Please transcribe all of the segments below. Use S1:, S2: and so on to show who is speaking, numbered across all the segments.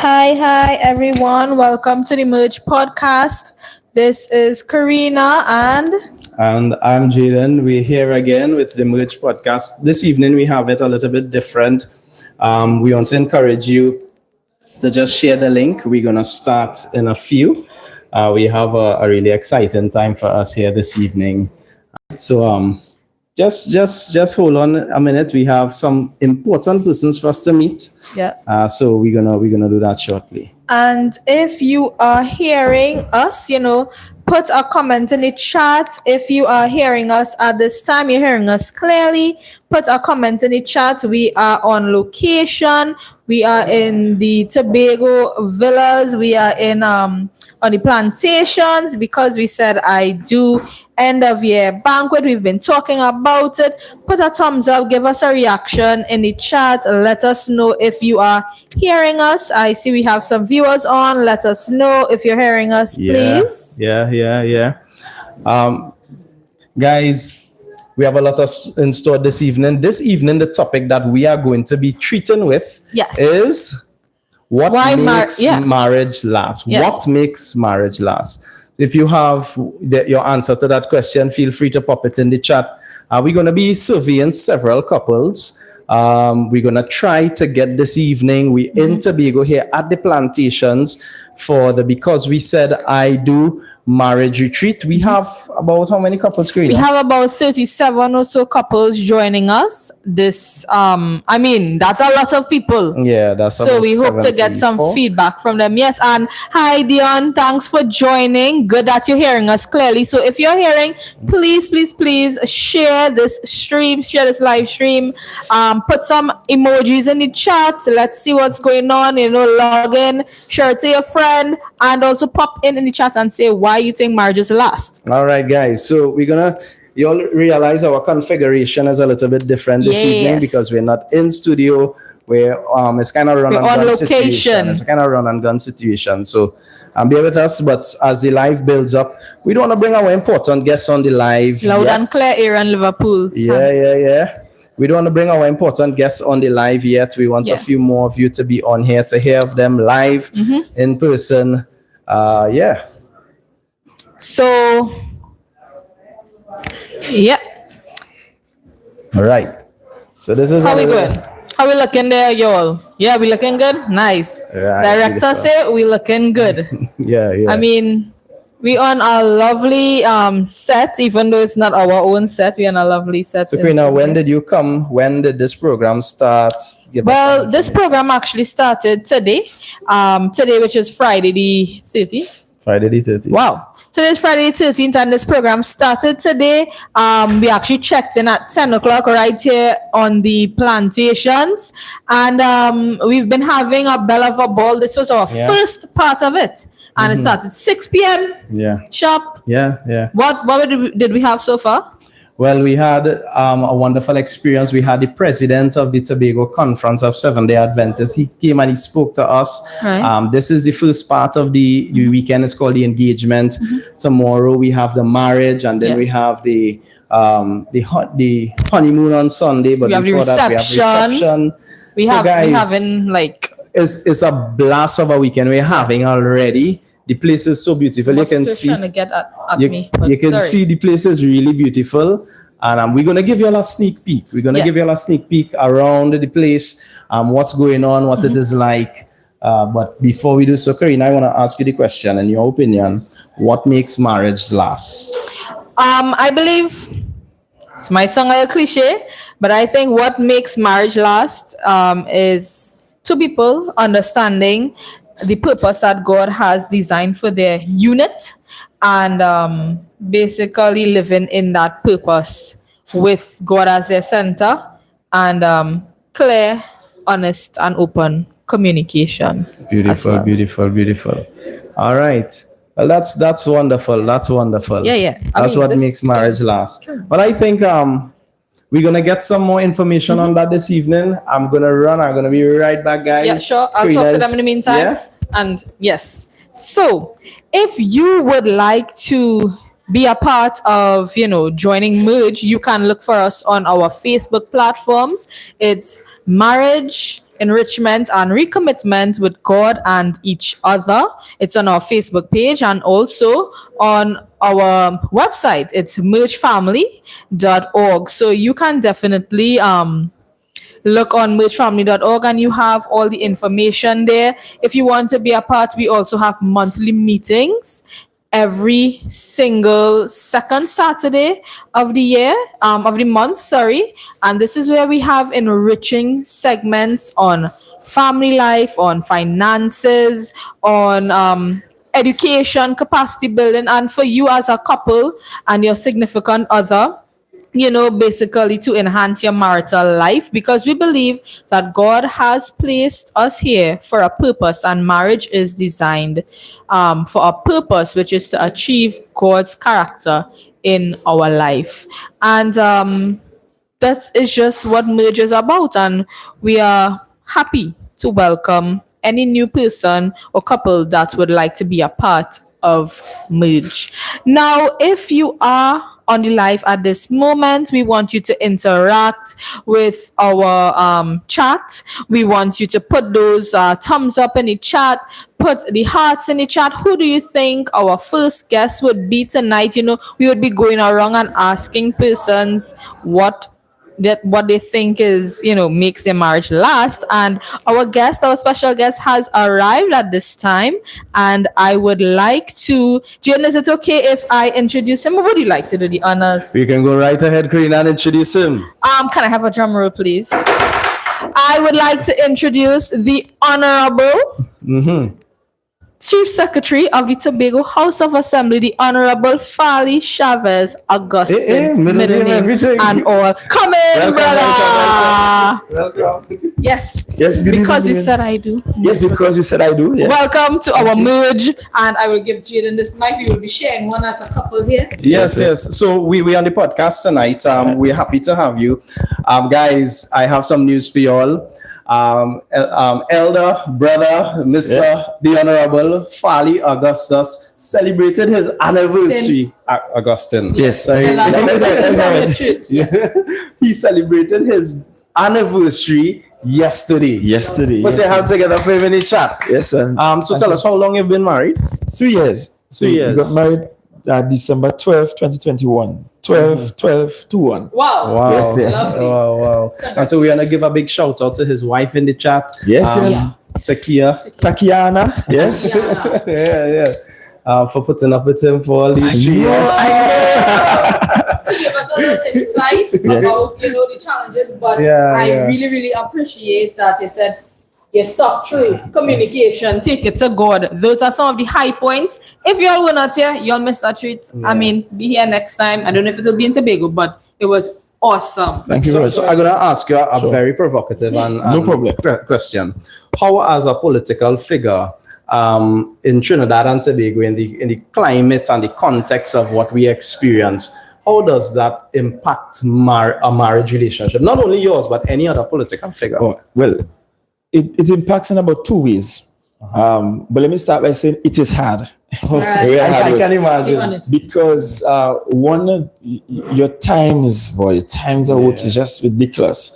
S1: Hi, everyone. Welcome to the Merge podcast. This is Karina and
S2: And I'm Jaden. We're here again with the Merge podcast. This evening, we have it a little bit different. We want to encourage you to just share the link. We're going to start in a few. We have a really exciting time for us here this evening. So just hold on a minute. We have some important persons for us to meet.
S1: yeah.
S2: So we're gonna do that shortly.
S1: And if you are hearing us, put a comment in the chat. If you are hearing us at this time, you're hearing us clearly, put a comment in the chat. We are on location. We are in the Tobago villas. We are in on the plantations because we said I do end of year banquet. We've been talking about it. Put a thumbs up, give us a reaction in the chat. Let us know if you are hearing us. I see we have some viewers on. Let us know if you're hearing us, please.
S2: Yeah. Guys, we have a lot in store this evening. This evening, the topic that we are going to be treating with is what makes marriage last.
S1: Yeah.
S2: What makes marriage last? If you have your answer to that question, feel free to pop it in the chat. We're going to be surveying several couples. We're going to try to get this evening. We in Tobago here at the Plantations for the Because We Said I Do marriage retreat. We have about how many couples, Karina?
S1: We have about 37 or so couples joining us. That's a lot of people.
S2: Yeah, that's
S1: so we hope to get some feedback from them. Yes, and hi Dion, thanks for joining. Good that you're hearing us clearly. So if you're hearing, please share this stream, share this live stream. Put some emojis in the chat. Let's see what's going on. Log in, share it to your friend, and also pop in the chat and say why you think marriages last.
S2: All right, guys. So you'll realize our configuration is a little bit different this evening because we're not in studio. It's kind of run and gun situation. It's a kind of run and gun situation. So bear with us. But as the live builds up, we don't want to bring our important guests on the live.
S1: Loud and clear, Aaron Liverpool.
S2: Yeah. We don't want to bring our important guests on the live yet. We want a few more of you to be on here to hear of them live in person.
S1: So, yeah.
S2: All right. So this is
S1: how we good. How we looking there, y'all? Yeah, we looking good. Nice.
S2: Right,
S1: Director say we looking good.
S2: Yeah.
S1: I mean, we on a lovely set, even though it's not our own set. We on a lovely set.
S2: So, Karina, when did you come? When did this program start?
S1: This program actually started today. Today, which is Friday the 30th.
S2: Friday the 30th.
S1: Wow. Today's Friday the 13th and this program started today. We actually checked in at 10 o'clock right here on the Plantations. And we've been having a bell of a ball. This was our first part of it. And it started 6 p.m.
S2: Yeah.
S1: Sharp.
S2: Yeah.
S1: What did we have so far?
S2: Well, we had a wonderful experience. We had the president of the Tobago Conference of Seventh-day Adventists. He came and he spoke to us.
S1: Right.
S2: This is the first part of the weekend. It's called the engagement. Tomorrow we have the marriage, and then we have the honeymoon on Sunday. But before that, we have reception.
S1: We're having like
S2: it's a blast of a weekend we're having already. The place is so beautiful. You can see.
S1: Trying to get at
S2: you can see the place is really beautiful, and we're gonna give you a sneak peek. We're gonna give you a sneak peek around the place, what's going on, what it is like. But before we do so, Karina, I want to ask you the question. In your opinion, what makes marriage last?
S1: I believe it might sound like a cliche, but I think what makes marriage last is two people understanding the purpose that God has designed for their unit and basically living in that purpose with God as their center and clear, honest, and open communication.
S2: Beautiful. All right. Well, that's wonderful.
S1: Yeah.
S2: That's what makes marriage last. But I think we're gonna get some more information on that this evening. I'm gonna be right back, guys.
S1: Yeah, sure. I'll talk to them in the meantime.
S2: Yeah?
S1: And yes. So if you would like to be a part of, joining Merge, you can look for us on our Facebook platforms. It's Marriage enrichment and recommitment with God and each other. It's on our Facebook page and also on our website. It's mergefamily.org. So you can definitely look on mergefamily.org and you have all the information there. If you want to be a part, we also have monthly meetings every single second Saturday of the year, of the month, sorry. And this is where we have enriching segments on family life, on finances, on education, capacity building, and for you as a couple and your significant other, basically to enhance your marital life, because we believe that God has placed us here for a purpose and marriage is designed for a purpose, which is to achieve God's character in our life. And that is just what marriage is about. And we are happy to welcome any new person or couple that would like to be a part of merge. Now, if you are on the live at this moment, we want you to interact with our chat. We want you to put those thumbs up in the chat, put the hearts in the chat. Who do you think our first guest would be tonight? We would be going around and asking persons what they think is makes their marriage last. And our special guest has arrived at this time, and I would like to, Jen, is it okay if I introduce him, or would you like to do the honors?
S2: We can go right ahead, Queen, and introduce him.
S1: Can I have a drum roll, please? I would like to introduce the Honorable Chief Secretary of the Tobago House of Assembly, the Honorable Fali Chavez Augustine, middle name
S2: everything.
S1: and all. Come in, brother.
S2: Welcome.
S1: Yes.
S3: Yes, good
S1: Because you
S3: evening.
S1: said I do.
S3: Yes, because you said I do. Yes.
S1: Welcome to our merge, and I will give Jaden this mic. We will be sharing one as a couple here.
S2: Yes. So we on the podcast tonight. We're happy to have you. Guys, I have some news for you all. Elder brother, Mr. The Honorable Fali Augustus celebrated his anniversary. Augustine.
S3: Yes.
S2: He celebrated his anniversary yesterday. Put your hands together for him in the chat.
S3: Yes, sir.
S2: So tell us, how long you've been married?
S3: 3 years. So
S2: 3 years.
S3: We got married December 12th, 2021. 12/12/21.
S1: Wow.
S3: Yes, yeah.
S1: Lovely.
S2: Wow. And so we're gonna give a big shout out to his wife in the chat.
S3: Yes. Takiana. Yes.
S2: Yeah. For putting up with him for all these 3 years.
S1: Give us a little insight about the challenges, but I really appreciate that you said you stuck through communication, take it to God. Those are some of the high points. If y'all were not here, y'all missed that treat. I mean, be here next time. I don't know if it'll be in Tobago, but it was awesome.
S3: Thank you very much.
S2: So I'm gonna ask you a very provocative and
S3: No problem.
S2: question. How, as a political figure in Trinidad and Tobago, in the climate and the context of what we experience, how does that impact a marriage relationship? Not only yours, but any other political figure.
S3: Oh, well, it impacts in about 2 ways. But let me start by saying it is hard.
S1: Right.
S2: I can imagine.
S3: Because one, your times of work is just ridiculous.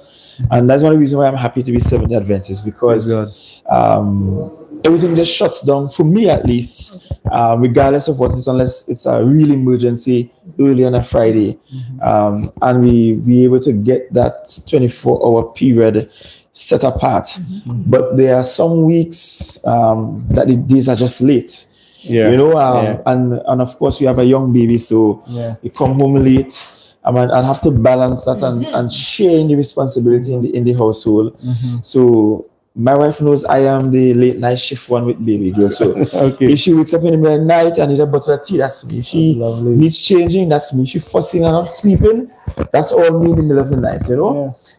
S3: And that's one of the reasons why I'm happy to be Seventh Adventist, because everything just shuts down, for me at least, regardless of what it is, unless it's a real emergency early on a Friday. And we able to get that 24-hour period set apart. But there are some weeks that the days are just late. And of course we have a young baby, so you come home late. And have to balance that and sharing the responsibility in the household. So my wife knows I am the late night shift one with baby girl. So if she wakes up in the middle of the night and needs a bottle of tea, that's me. If she needs changing, that's me. If she fussing and not sleeping, that's all me in the middle of the night,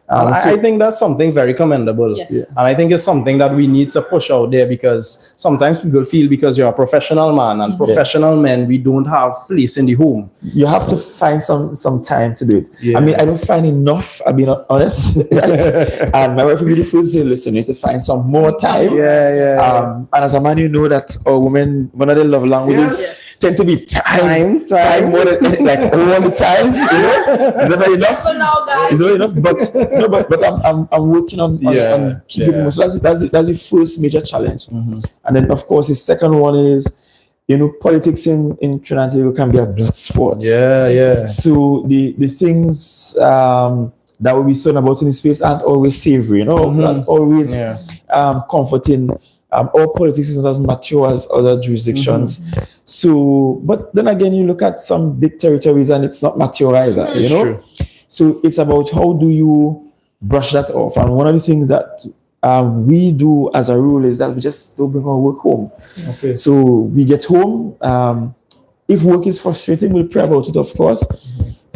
S2: I think that's something very commendable.
S1: Yes.
S2: And I think it's something that we need to push out there, because sometimes people feel because you're a professional man and professional men, we don't have place in the home.
S3: You have to find some time to do it. I mean, I don't find enough, I'll be honest. And my wife will be the first to say, listen, you need to find some more time. And as a man, you know that women, one of their love languages tend to be time more than like all the time. Is that enough?
S1: For now, guys.
S3: Is that enough? But no, but I'm working on keep giving more. So that's the first major challenge. And then of course the second one is, politics in Trinidad and Tobago can be a blood sport.
S2: Yeah.
S3: So the things that will be thrown about in the space aren't always savory, not always comforting. All politics is not as mature as other jurisdictions. So, but then again, you look at some big territories and it's not mature either,
S2: True.
S3: So it's about how do you brush that off. And one of the things that we do as a rule is that we just don't bring our work home.
S2: Okay.
S3: So we get home. If work is frustrating, we'll pray about it, of course.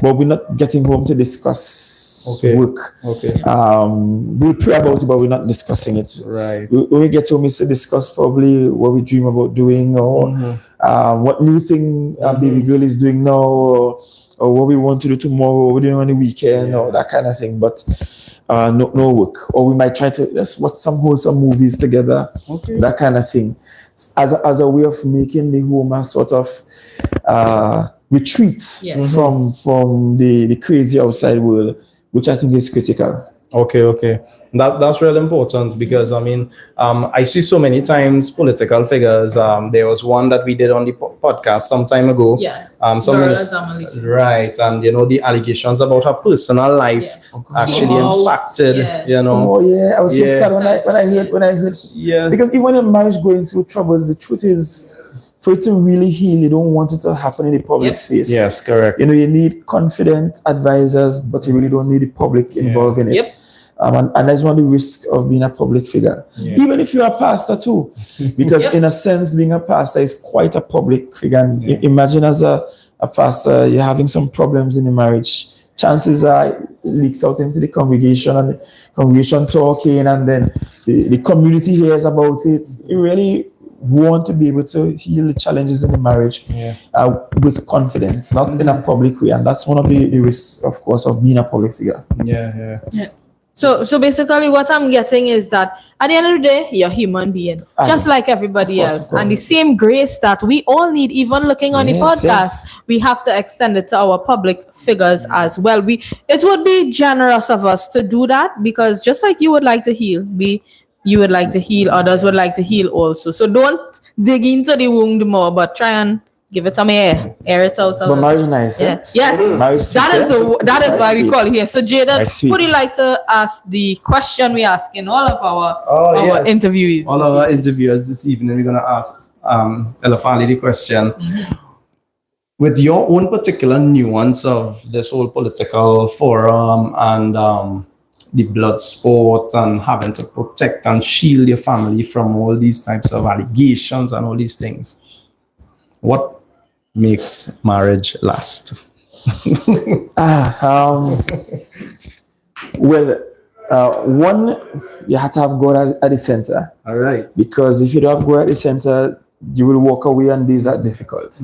S3: But we're not getting home to discuss work.
S2: Okay.
S3: We'll pray about it, but we're not discussing it.
S2: Right.
S3: When we get home, we still discuss probably what we dream about doing, or what new thing baby girl is doing now, or what we want to do tomorrow, what we're doing on the weekend, or that kind of thing. But no work. Or we might try to just watch some wholesome movies together, that kind of thing, as a way of making the home a sort of retreat from the crazy outside world, which I think is critical.
S2: Okay. That's really important, because I see so many times political figures. There was one that we did on the podcast some time ago. Right, and the allegations about her personal life actually impacted.
S3: Oh yeah, I was so sad when I heard. Yeah, because even when a marriage going through troubles, the truth is, for it to really heal, you don't want it to happen in the public space.
S2: Yes, correct.
S3: You need confident advisors, but you really don't need the public involved in it. And that's one of the risks of being a public figure. Even if you're a pastor too, because in a sense, being a pastor is quite a public figure. And imagine as a pastor, you're having some problems in the marriage. Chances are it leaks out into the congregation, and the congregation talking, and then the community hears about it. You really want to be able to heal the challenges in the marriage with confidence, not in a public way. And that's one of the risks, of course, of being a public figure.
S1: Yeah. So basically what I'm getting is that at the end of the day, you're a human being, just like everybody else. And the same grace that we all need, even looking on the podcast, we have to extend it to our public figures as well. It would be generous of us to do that, because just like you would like to heal, you would like to heal, others would like to heal also. So don't dig into the wound more, but try and give it some air it out.
S3: But marriage nice,
S1: Yes, that is why we call it here. So Jaden, would you like to ask the question we ask in all of our interviewees?
S2: All of our interviewers this evening, we're going to ask Elefali the question. With your own particular nuance of this whole political forum and the blood sport and having to protect and shield your family from all these types of allegations and all these things, what makes marriage last?
S3: One, you have to have God at the center.
S2: All right.
S3: Because if you don't have God at the center, you will walk away and these are difficult.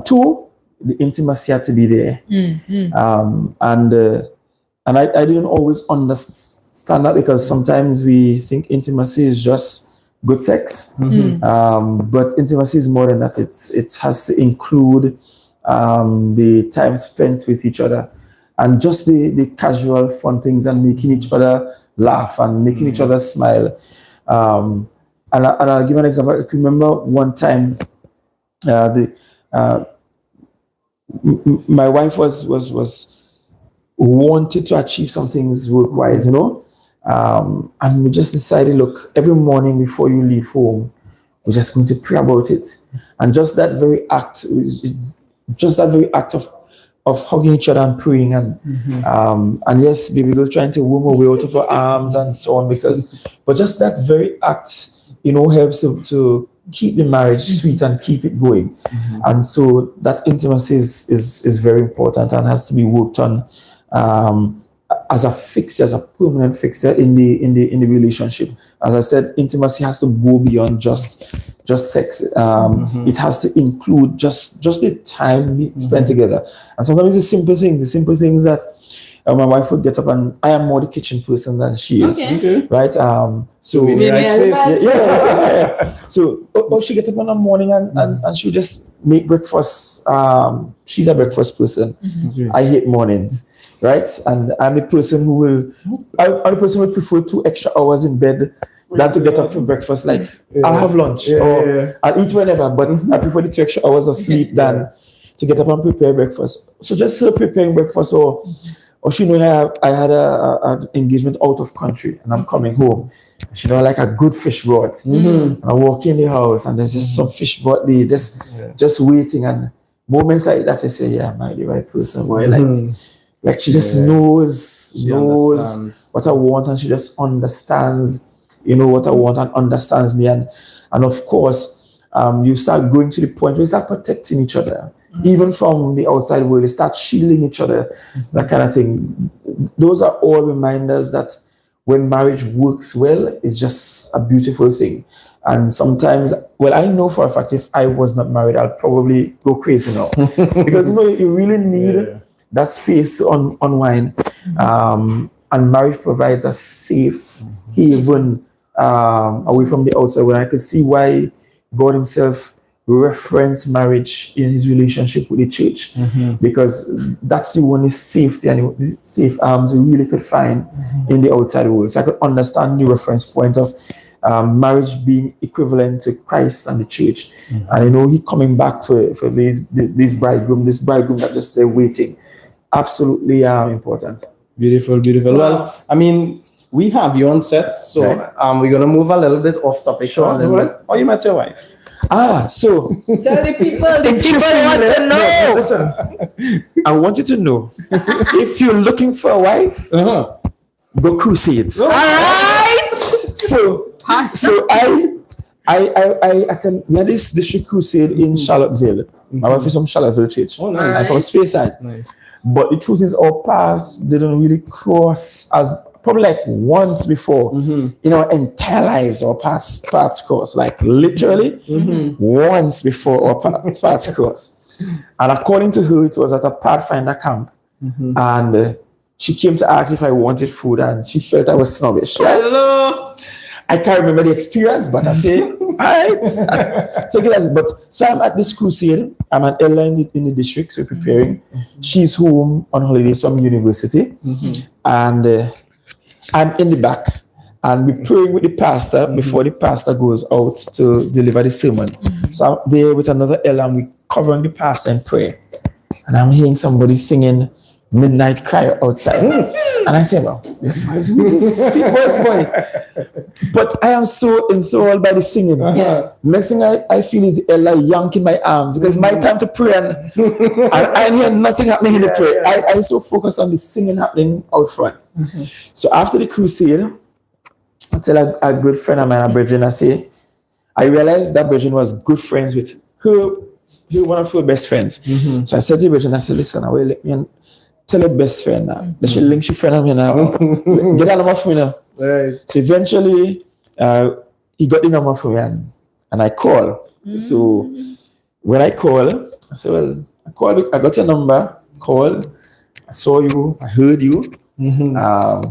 S3: Two, the intimacy had to be there. And I didn't always understand that, because sometimes we think intimacy is just good sex. But intimacy is more than that. It has to include the time spent with each other, and just the casual fun things, and making each other laugh and making each other smile. And I'll give an example. I can remember one time my wife was wanted to achieve some things work-wise, and we just decided, look, every morning before you leave home, we're just going to pray about it. And just that very act of hugging each other and praying, and yes, baby girl trying to warm her way out of her arms and so on, but just that very act, helps to keep the marriage sweet and keep it going. And so that intimacy is very important and has to be worked on as a fixture, as a permanent fixture in the relationship. As I said, intimacy has to go beyond just sex. It has to include just the time spent together. And sometimes the simple things that my wife would get up, and I am more the kitchen person than she is.
S1: Okay.
S3: Right? So
S2: in the right space.
S3: yeah. So she get up in the morning and she just make breakfast. She's a breakfast person. I hate mornings, right? And I'm the person I'm the person who prefer 2 extra hours in bed than to get up for breakfast. Like I'll have lunch or I'll eat whenever, but I prefer the 2 extra hours of sleep than to get up and prepare breakfast. So just her preparing breakfast, or she knowing I had an engagement out of country and I'm coming home. She know like a good fish broth. And I walk in the house and there's just some fish broth there, just waiting. And moments like that, I say, yeah, am I the right person? Boy, like she just knows what I want, and she just understands, what I want, and understands me. And of course, you start going to the point where you start protecting each other. Even from the outside world, you start shielding each other, that kind of thing. Those are all reminders that when marriage works well, it's just a beautiful thing. And sometimes, I know for a fact if I was not married, I'd probably go crazy now. Because you really need that space to unwind. And marriage provides a safe haven away from the outside, where I could see why God himself reference marriage in his relationship with the church, because that's the only safety and safe arms you really could find in the outside world. So I could understand the reference point of marriage being equivalent to Christ and the church. And he coming back for this bridegroom that just there waiting. Absolutely important.
S2: Beautiful. Well, I mean, we have you on set, so we're gonna move a little bit off topic. Sure. How you met your wife?
S3: So
S1: Tell the people want to know.
S3: Listen, I want you to know, if you're looking for a wife, go crusades.
S1: All right.
S3: So I attend this district crusade in Charlottesville. My wife is from Charlottesville Church.
S2: Oh, nice.
S3: I'm from Speyside.
S2: Nice.
S3: But the truth is, our paths didn't really cross as probably like once before in our entire lives. Our paths cross, like literally once before our paths cross. And according to her, it was at a Pathfinder camp, and she came to ask if I wanted food, and she felt I was snobbish. Right?
S1: Hello.
S3: I can't remember the experience, but I say, all right, take it as. But so I'm at this crusade. I'm an elder in the district, so preparing. She's home on holidays from university, and I'm in the back, and we're praying with the pastor before the pastor goes out to deliver the sermon. So I'm there with another elder, and we're covering the pastor in prayer, and I'm hearing somebody singing Midnight Cry outside. And I say, well, this voice, this sweet voice boy. But I am so enthralled by the singing. Next thing I feel is the elder yanking my arms, because it's my time to pray, and I hear nothing happening in the prayer. I so focused on the singing happening out front. So after the crusade, I tell a good friend of mine, a Bridget, I realized that Bridget was good friends with one of her best friends. So I said to Bridget, I said, listen, I will let me tell your best friend now. Let she link your friend of me now. Get that number for me now.
S2: Right.
S3: So eventually, he got the number for me, and I call. So when I call, I said, well, I got your number, called, I saw you, I heard you. And I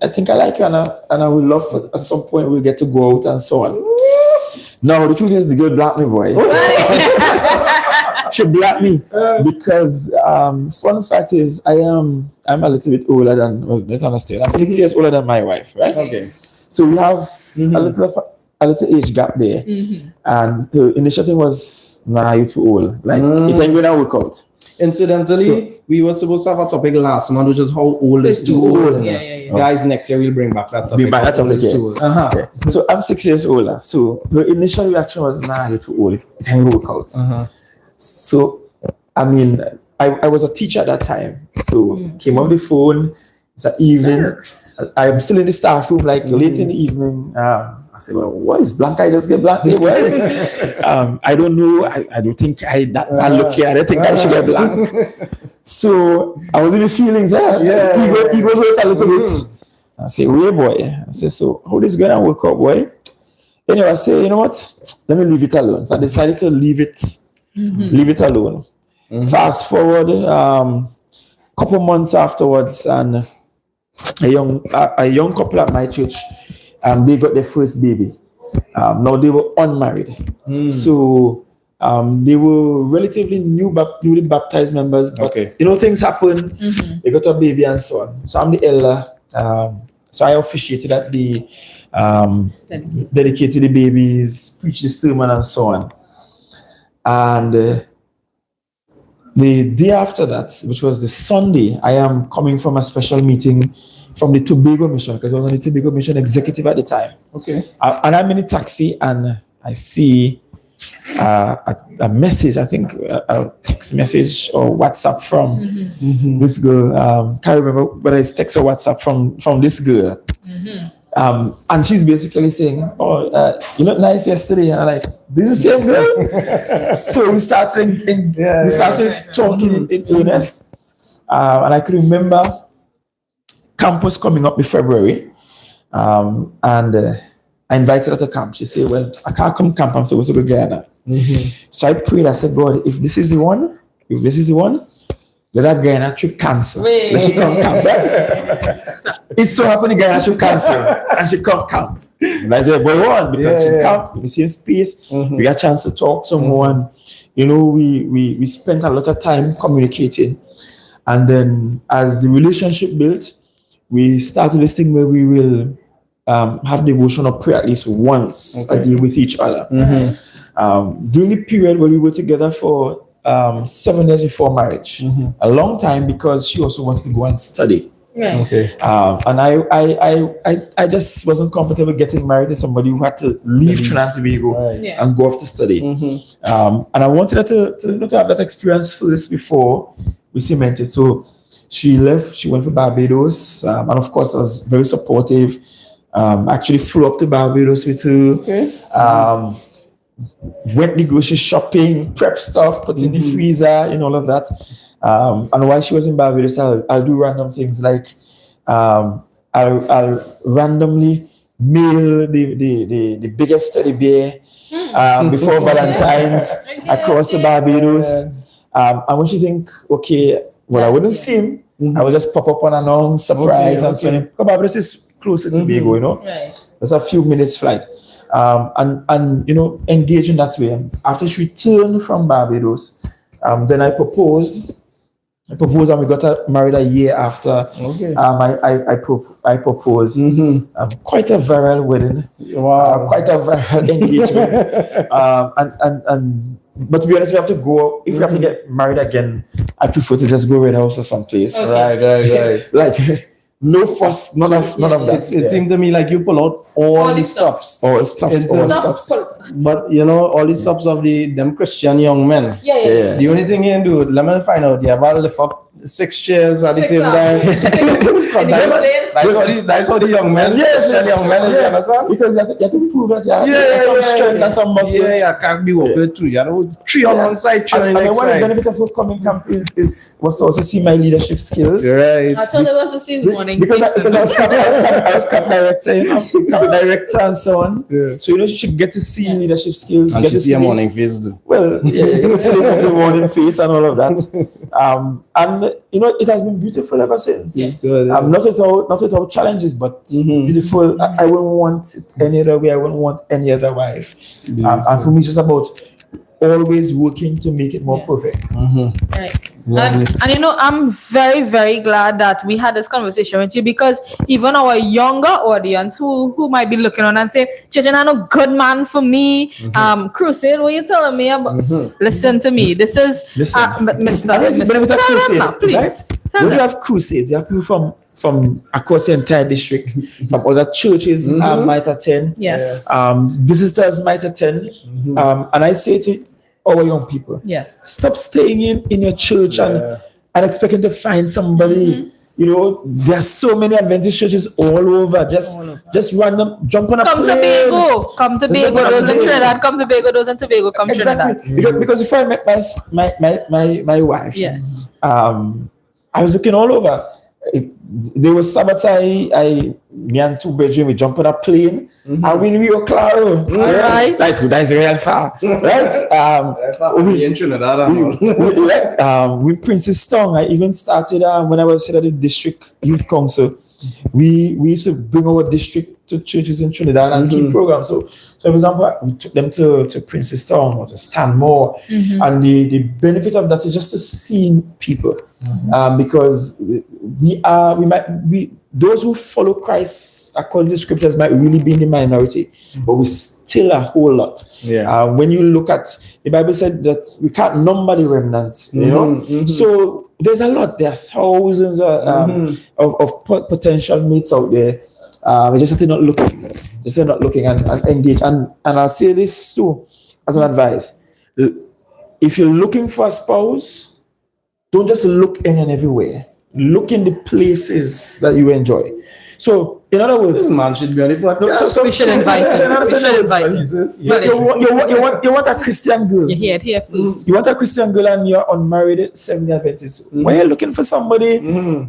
S3: think I like you, and I would love at some point we'll get to go out and so on. Now the truth is, the girl blocked me, boy. She blocked me because fun fact is I'm a little bit older than, let's understand, I'm 6 years older than my wife, right?
S2: Okay.
S3: So we have a little age gap there, and the initial thing was, nah, you're too old, like it ain't gonna work out.
S2: Incidentally, we were supposed to have a topic last month, which is how old is too old.
S1: Yeah.
S2: Guys, next year we'll bring back that topic.
S3: Okay. So I'm 6 years older. So the initial reaction was, nah, you're too old. It ain't gonna work out. So, I mean, I was a teacher at that time. So came off the phone. It's an evening. I'm still in the staff room, like late in the evening. I said, well, what is blank? I just get blank. Well, I don't know. I don't think that look here. I don't think I should get blank. So I was in the feelings. Ego hurt a little bit. I say, wait, boy. I say, so how this gonna work out, boy? Anyway, I say, you know what? Let me leave it alone. So I decided to leave it alone. Fast forward, couple months afterwards, and a young couple at my church, they got their first baby. Now they were unmarried, so they were relatively newly baptized members. But things happen. They got a baby and so on. So I'm the elder. So I officiated at the dedicated the babies, preached the sermon and so on. And the day after that, which was the Sunday, I am coming from a special meeting from the Tobago mission, because I was on the Tobago mission executive at the time. And I'm in a taxi and I see a message, I think a text message or WhatsApp from this girl. Can't remember whether it's text or WhatsApp from this girl. And she's basically saying, you look nice yesterday. And I'm like, this is the same girl? So we started talking in earnest. And I could remember campus coming up in February. And I invited her to camp. She said, well, I can't come camp. I'm supposed to go Guyana. So I prayed. I said, God, if this is the one, let that Guyana trip cancel. Let she come camp. It's so happened the Guyana trip cancel and she come camp. And that's where boy one, because she camp in the same space. We got a chance to talk some more. And, we spent a lot of time communicating. And then as the relationship built, we started this thing where we will have devotion or prayer at least once a day with each other. During the period where we were together for 7 years before marriage, a long time, because she also wanted to go and study. And I just wasn't comfortable getting married to somebody who had to leave Trinidad and Tobago and go off to study. And I wanted her to have that experience first before we cemented. So she left, she went for Barbados, and of course I was very supportive. Actually flew up to Barbados with her. Went the grocery shopping, prep stuff, put in the freezer, all of that. And while she was in Barbados, I'll do random things like I'll randomly mail the biggest teddy bear before Valentine's across the Barbados. And when she think, I wouldn't see him, I would just pop up unannounced, surprise, and so on. Barbados is closer to Tobago, There's a few minutes flight. And engage in that way. And after she returned from Barbados, then I proposed, and we got married a year after. I proposed. Quite a viral wedding. Wow. Quite a viral engagement. But to be honest, if we have to get married again, I prefer to just go red house or someplace.
S2: Right.
S3: Like no fuss, none of that.
S2: It seemed to me like you pull out all the stops.
S3: All stops.
S2: But all the stops of them Christian young men. The only thing you can do, let me find out, you have all lift up 6 chairs at the same time. That's how the young men, Christian young men, you understand?
S3: Because you have to prove that you have some strength and some muscle.
S2: You can't be walking through. You know, 3 on one side, 3 on the next side.
S3: One benefit of coming camp was to also see my leadership skills.
S2: Right.
S1: I thought it was to see the morning.
S3: Because I was camp director, camp director and so on. So you should get to see leadership skills.
S2: And to see a morning face too.
S3: Well, you see the morning face and all of that. And it has been beautiful ever since.
S2: It's good.
S3: Not without challenges, but beautiful. I wouldn't want it any other way. I wouldn't want any other wife. And for me, it's just about always working to make it more perfect.
S1: Right. And I'm very, very glad that we had this conversation with you, because even our younger audience who might be looking on and say, Chechen, I'm a good man for me. Crusade, what are you telling me about? Listen to me. This is Mr. Tell them now, please.
S3: Right? When you have crusades, you have people from across the entire district, from other churches might attend.
S1: Yes.
S3: Visitors might attend. And I say to our young people, stop staying in your church and expecting to find somebody. There's so many Adventist churches all over. Just random, jump on a plane.
S1: Come to Tobago. Those in Trinidad, come to Tobago. Those in Tobago, come to Trinidad.
S3: Because if I met my wife, I was looking all over. There was Sabbath, me and two bedroom, we jump on a plane, and we were Claro.
S1: Alright.
S3: Like, that's real far, right?
S2: We in Trinidad and all.
S3: With Princess Tong, I even started when I was head of the district youth council. We used to bring our district to churches in Trinidad and keep programs. So for example, we took them to Princess Town or to Stanmore, and the benefit of that is just to see people, because those who follow Christ according to scriptures might really be in the minority, but we still a whole lot.
S2: Yeah.
S3: When you look at the Bible said that we can't number the remnants, you know. So there's a lot. There are thousands of potential mates out there. We just have to not look, and engage. And I'll say this too as an advice: if you're looking for a spouse, don't just look in and everywhere. Look in the places that you enjoy. So, in other words,
S2: This man should be on the podcast.
S1: We should invite him.
S3: You want a Christian girl.
S1: You hear it here first.
S3: You want a Christian girl and you're unmarried, Seventh-day Adventist. When you're looking for somebody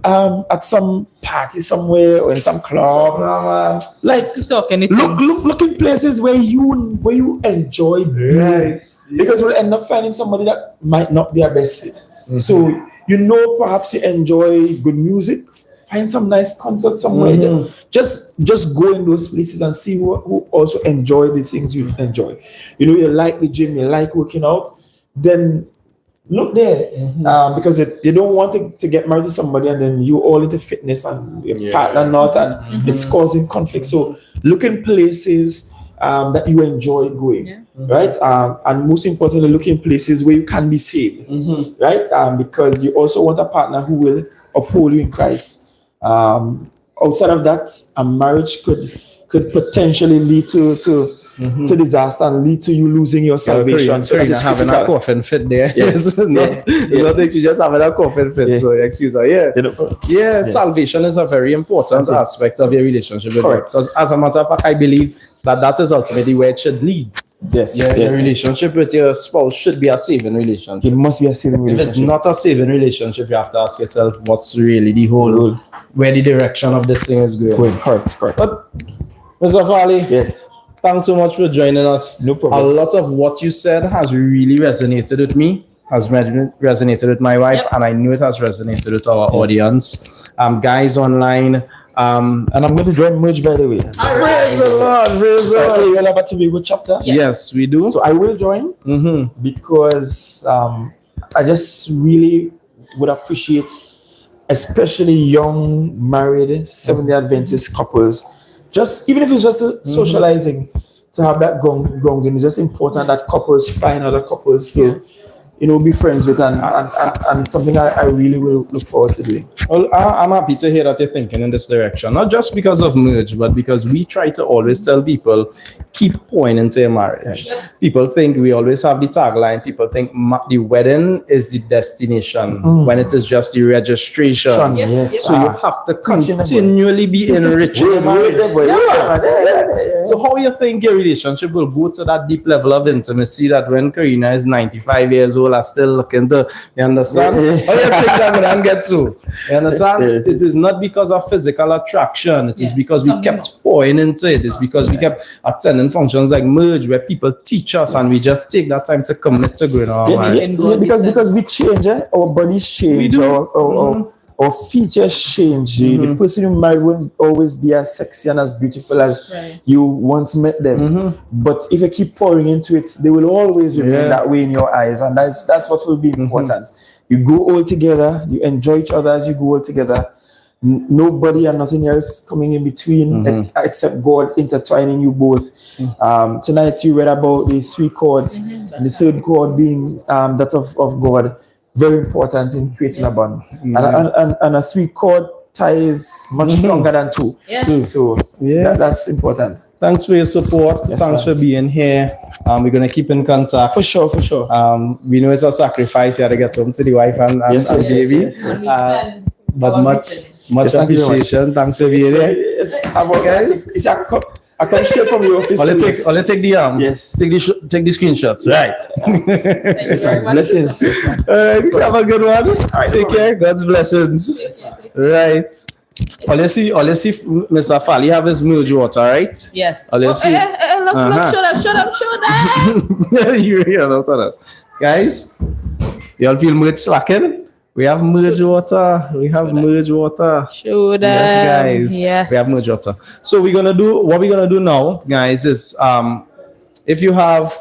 S3: at some party somewhere or in some club, like
S1: Talk anything.
S3: look in places where you enjoy being.
S2: Right.
S3: Because you'll end up finding somebody that might not be a best fit. So perhaps you enjoy good music. Find some nice concert somewhere. Just go in those places and see who also enjoy the things you enjoy. You like the gym, you like working out, then look there. Because you don't want to get married to somebody and then you all into fitness and your partner not, and it's causing conflict. So look in places that you enjoy going, right? And most importantly, look in places where you can be saved, right? Because you also want a partner who will uphold you in Christ. Outside of that, a marriage could potentially lead to disaster and lead to you losing your salvation. So that is
S2: having a
S3: critical.
S2: coffin fit there. Yes, it's not that you just having a coffin fit. So excuse her. Yeah. Salvation is a very important aspect of your relationship with God. So as a matter of fact, I believe that is ultimately where it should lead.
S3: Yes.
S2: Your relationship with your spouse should be a saving relationship.
S3: It must be a saving
S2: If
S3: relationship.
S2: it's not a saving relationship, you have to ask yourself what's really the whole, where the direction of this thing is going.
S3: Correct.
S2: But Mr. Farley,
S3: Yes.
S2: thanks so much for joining us.
S3: No problem.
S2: A lot of what you said has really resonated with me, has resonated with my wife, and I know it has resonated with our audience. Guys online.
S3: And I'm going to join Merge, by the way.
S2: Praise the Lord. Praise the Lord.
S3: You'll have a Tobago chapter.
S2: Yes, we do.
S3: So I will join because I just really would appreciate, especially young married Seventh-day Adventist couples, just even if it's just socializing, to have that grounding. It's just important that couples find other couples to be friends with, and something I really will look forward to doing.
S2: Well, I'm happy to hear that you're thinking in this direction, not just because of Merge, but because we try to always tell people, keep pouring into your marriage. People think we always have the tagline, people think the wedding is the destination, when it is just the registration.
S3: Yes.
S2: So you have to continually be enriching your marriage. So how you think your relationship will go to that deep level of intimacy that when Karina is 95 years old, are still looking to, you understand? How you think that will get to? You understand? It is not because of physical attraction. It is because we kept pouring into it. It's because we kept attending functions like Merge where people teach us and we just take that time to commit to growing our marriage.
S3: Because we change, our bodies change, our features change. The person you marry won't always be as sexy and as beautiful as you once met them. But if you keep pouring into it, they will always remain that way in your eyes, and that's what will be important. You go all together, you enjoy each other as you go all together. Nobody and nothing else coming in between except God intertwining you both. Tonight you read about the 3 chords, and the 3rd chord being that of God. Very important in creating a bond. And a 3-chord tie is much stronger than 2. So that's important.
S2: Thanks for your support. Thanks for being here. We're going to keep in contact.
S3: For sure.
S2: We know it's a sacrifice. You had to get home to the wife and baby. But much appreciation. Thanks for being here.
S3: Guys, it's a cup. I come straight from your office.
S2: I'll take the
S3: Yes.
S2: take the screenshots. Right.
S3: Yes, sir. Blessings. Yes, ma'am.
S2: All right. Have a good one. Take care. God's blessings. Right. All you see, Mr. Fall, you have his merge water, right?
S1: Yes.
S2: All you see.
S1: Look, show them.
S2: You hear that us. Guys, y'all feel merge slacking? We have merge water. We have merge water.
S1: Show them.
S2: Yes, guys.
S1: Yes.
S2: We have merge water. So what we're gonna do now, guys, is if you have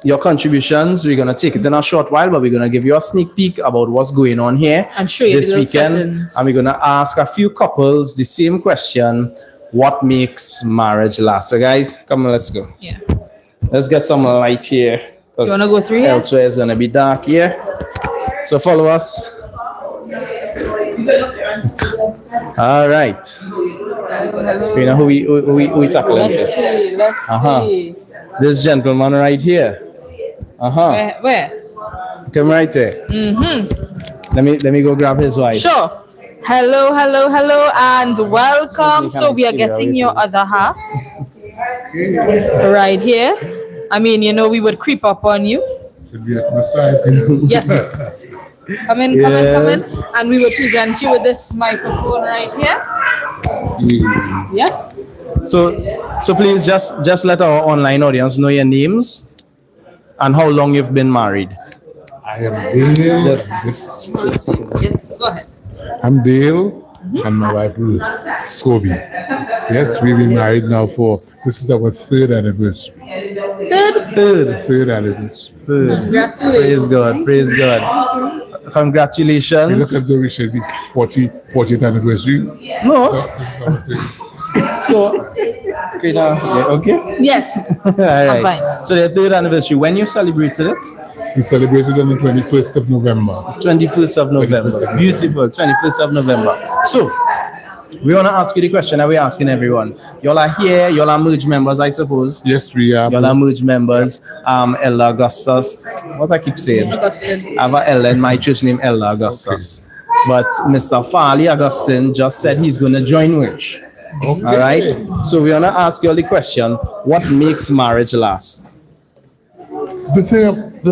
S2: your contributions, we're gonna take it in a short while, but we're gonna give you a sneak peek about what's going on here
S1: And show you
S2: this
S1: the little
S2: weekend.
S1: settings.
S2: And we're gonna ask a few couples the same question: what makes marriage last? So guys, come on, let's go.
S1: Yeah.
S2: Let's get some light here.
S1: You wanna go through here?
S2: Elsewhere it's gonna be dark here. So follow us. All right. You know who we tackling first?
S1: Let's see.
S2: This gentleman right here.
S1: Where?
S2: Come right here. Mm-hmm. Let me go grab his wife.
S1: Sure. Hello, and welcome.
S2: Excuse me,
S1: So we are
S2: can I
S1: getting
S2: steal
S1: your
S2: your
S1: other half right here. I mean, we would creep up on you.
S4: Should be at my side.
S1: Yes. Come in, and we will present you with this microphone right here. Yes.
S2: So please just let our online audience know your names and how long you've been married.
S4: I am Dale.
S2: Just-
S4: This,
S1: Yes. Go ahead.
S4: I'm Dale and my wife Ruth Scobie. Yes, we've been married now this is our third anniversary.
S1: Good.
S4: Third anniversary.
S2: Praise God. Praise God.
S4: We look
S2: Congratulations.
S4: as though we should be 40th anniversary.
S2: No.
S4: This is our thing.
S2: So okay now. Yeah, okay.
S1: Yes.
S2: All right.
S1: fine.
S2: So the third anniversary. When you celebrated it?
S4: We celebrated on the 21st of November.
S2: 21st of November.
S4: 21st of
S2: Beautiful. 21st of November. So we want to ask you the question that we're asking everyone. Y'all are here. Y'all are merge members, I suppose.
S4: Yes, we are.
S2: Y'all are merge members. Elder Augustus. What I keep saying?
S1: Augustine.
S2: I have an Elder in my church named Elder Augustus. But Mr. Farley Augustine just said he's going to join merge.
S4: Okay.
S2: All right. So we want to ask you all the question: what makes marriage last?
S4: The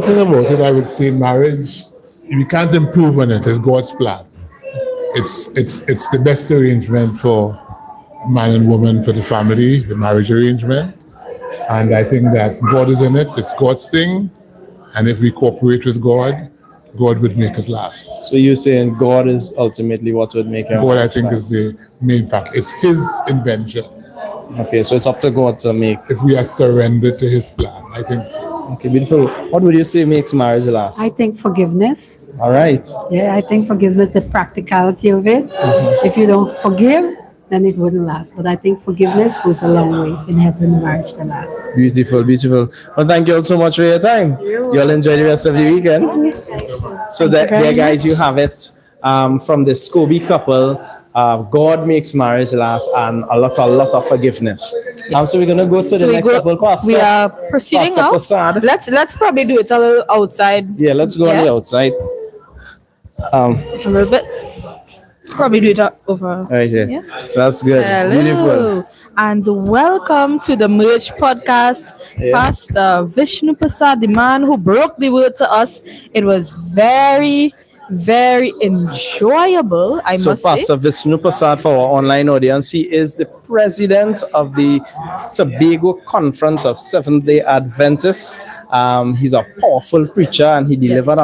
S4: thing about it, I would say marriage, we can't improve on it. It's God's plan. It's the best arrangement for man and woman, for the family, the marriage arrangement. And I think that God is in it. It's God's thing. And if we cooperate with God, God would make it last.
S2: So you're saying God is ultimately what would make it
S4: God, I
S2: marriage
S4: think,
S2: last.
S4: is the main fact. It's His invention.
S2: Okay, so it's up to God to make.
S4: If we are surrendered to His plan, I think so.
S2: Okay, beautiful. What would you say makes marriage last?
S5: I think forgiveness.
S2: All right.
S5: Yeah, I think forgiveness, the practicality of it. If you don't forgive, then it wouldn't last. But I think forgiveness goes a long way in helping the marriage to last.
S2: Beautiful, beautiful. Well, thank you all so much for your time. You all enjoy the rest of the weekend. So there, guys, you have it from the Scobie couple. God makes marriage last, and a lot of forgiveness. So we're gonna go to the next couple. Pastor.
S1: We are proceeding
S2: Pastor
S1: out.
S2: Prasad.
S1: Let's probably do it a little outside.
S2: Yeah, let's go on
S1: Yeah.
S2: the outside.
S1: A little bit. Probably do it over.
S2: Right here.
S1: Yeah.
S2: That's good. Beautiful.
S1: Hello, and welcome to the Merge Podcast. Pastor Vishnu Prasad, the man who broke the word to us. It was very, very enjoyable, I
S2: So
S1: must say.
S2: Pastor Vishnu Prasad, for our online audience, he is the president of the Tobago Conference of Seventh-day Adventists. He's a powerful preacher, and he delivered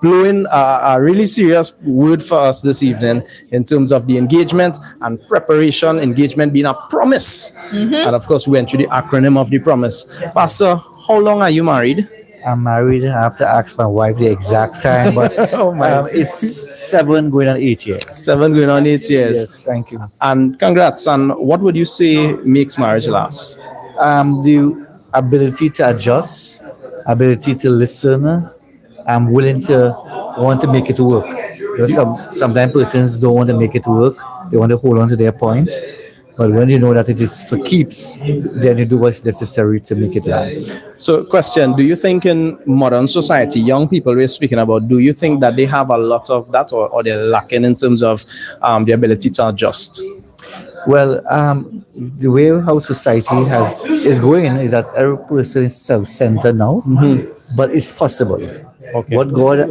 S2: a really serious word for us this evening in terms of the engagement and preparation, engagement being a promise. And of course, we went through the acronym of the promise. Pastor, how long are you married?
S6: I'm married. I have to ask my wife the exact time, but it's 7 going on 8 years.
S2: 7 going on 8 years.
S6: Yes, thank you.
S2: And congrats. And what would you say makes marriage last?
S6: The ability to adjust, ability to listen. I'm willing to want to make it work. Sometimes persons don't want to make it work. They want to hold on to their point. But when you know that it is for keeps, then you do what's necessary to make it last.
S2: So, question, do you think in modern society, young people we're speaking about, do you think that they have a lot of that, or they're lacking in terms of the ability to adjust?
S6: Well, the way how society has is going is that every person is self-centered now, but it's possible.
S2: Okay.
S6: What God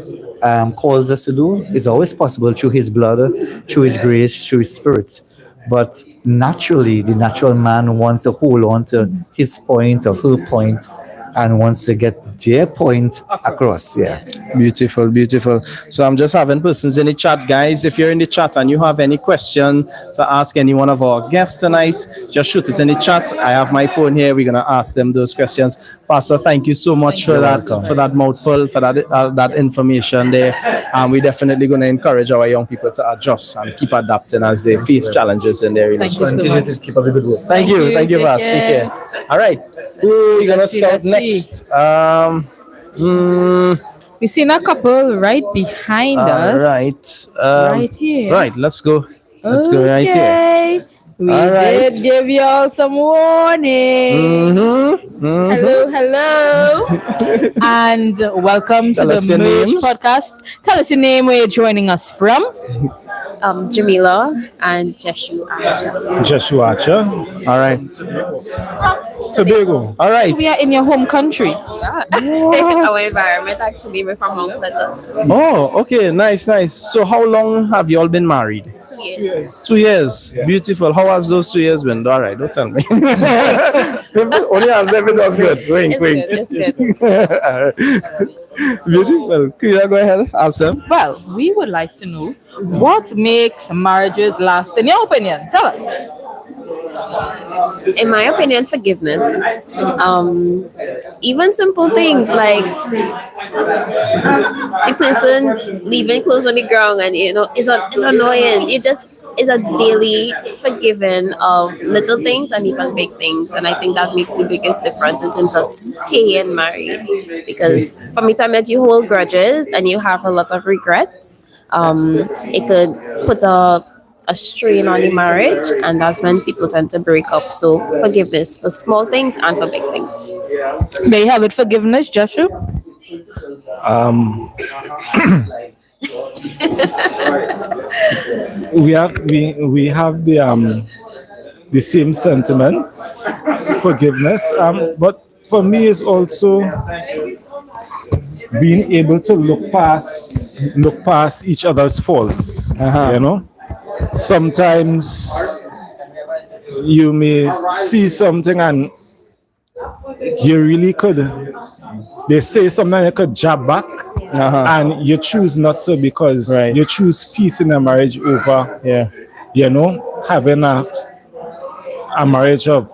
S6: calls us to do is always possible through His blood, through His grace, through His Spirit. But naturally, the natural man wants to hold on to his point or her point and wants to get their point across. Yeah.
S2: Beautiful, beautiful. So I'm just having persons in the chat, guys. If you're in the chat and you have any question to ask any one of our guests tonight, just shoot it in the chat. I have my phone here. We're gonna ask them those questions. Pastor, thank you so much for that mouthful, for that information there. We're definitely gonna encourage our young people to adjust and keep adapting as they face challenges in their relationship.
S6: Continue to keep up the good work.
S2: Thank you, Vas. Take care. All right, who are we gonna scout next?
S1: We seen a couple right behind us.
S2: Right.
S1: Right here.
S2: Right. Let's go. Let's go right here.
S1: Okay. We
S2: All right.
S1: did give you all some warning. Hello. And welcome to
S2: Tell us
S1: the
S2: your
S1: Merge
S2: names.
S1: podcast. Tell us your name, where you're joining us from.
S7: Jamila and Jeshu.
S8: Joshua Archer,
S2: All right.
S8: Tobago.
S2: All right.
S1: We are in your home country.
S7: Our environment actually, we're from Mount Pleasant.
S2: Oh, okay. Nice, nice. So, how long have you all been married?
S7: 2 years.
S2: 2 years. Beautiful. How has those 2 years been? All right. Don't tell me. Only answer if it was good. Wink, wink.
S7: It's good.
S2: Beautiful. Krina, go ahead. Ask them.
S1: Well, we would like to know what makes marriages last, in your opinion. Tell us.
S7: In my opinion, forgiveness. Even simple things like the person leaving clothes on the ground and it's annoying. It's a daily forgiving of little things and even big things, and I think that makes the biggest difference in terms of staying married. Because from the time that you hold grudges and you have a lot of regrets, it could put a strain on the marriage, and that's when people tend to break up. So forgiveness for small things and for big things.
S1: There you have it, forgiveness, Joshua.
S8: We have the same sentiment, forgiveness. But for me, it's also being able to look past each other's faults. You know, sometimes you may see something and you really could. They say something and you could jab back. And you choose not to because you choose peace in a marriage over, having a marriage of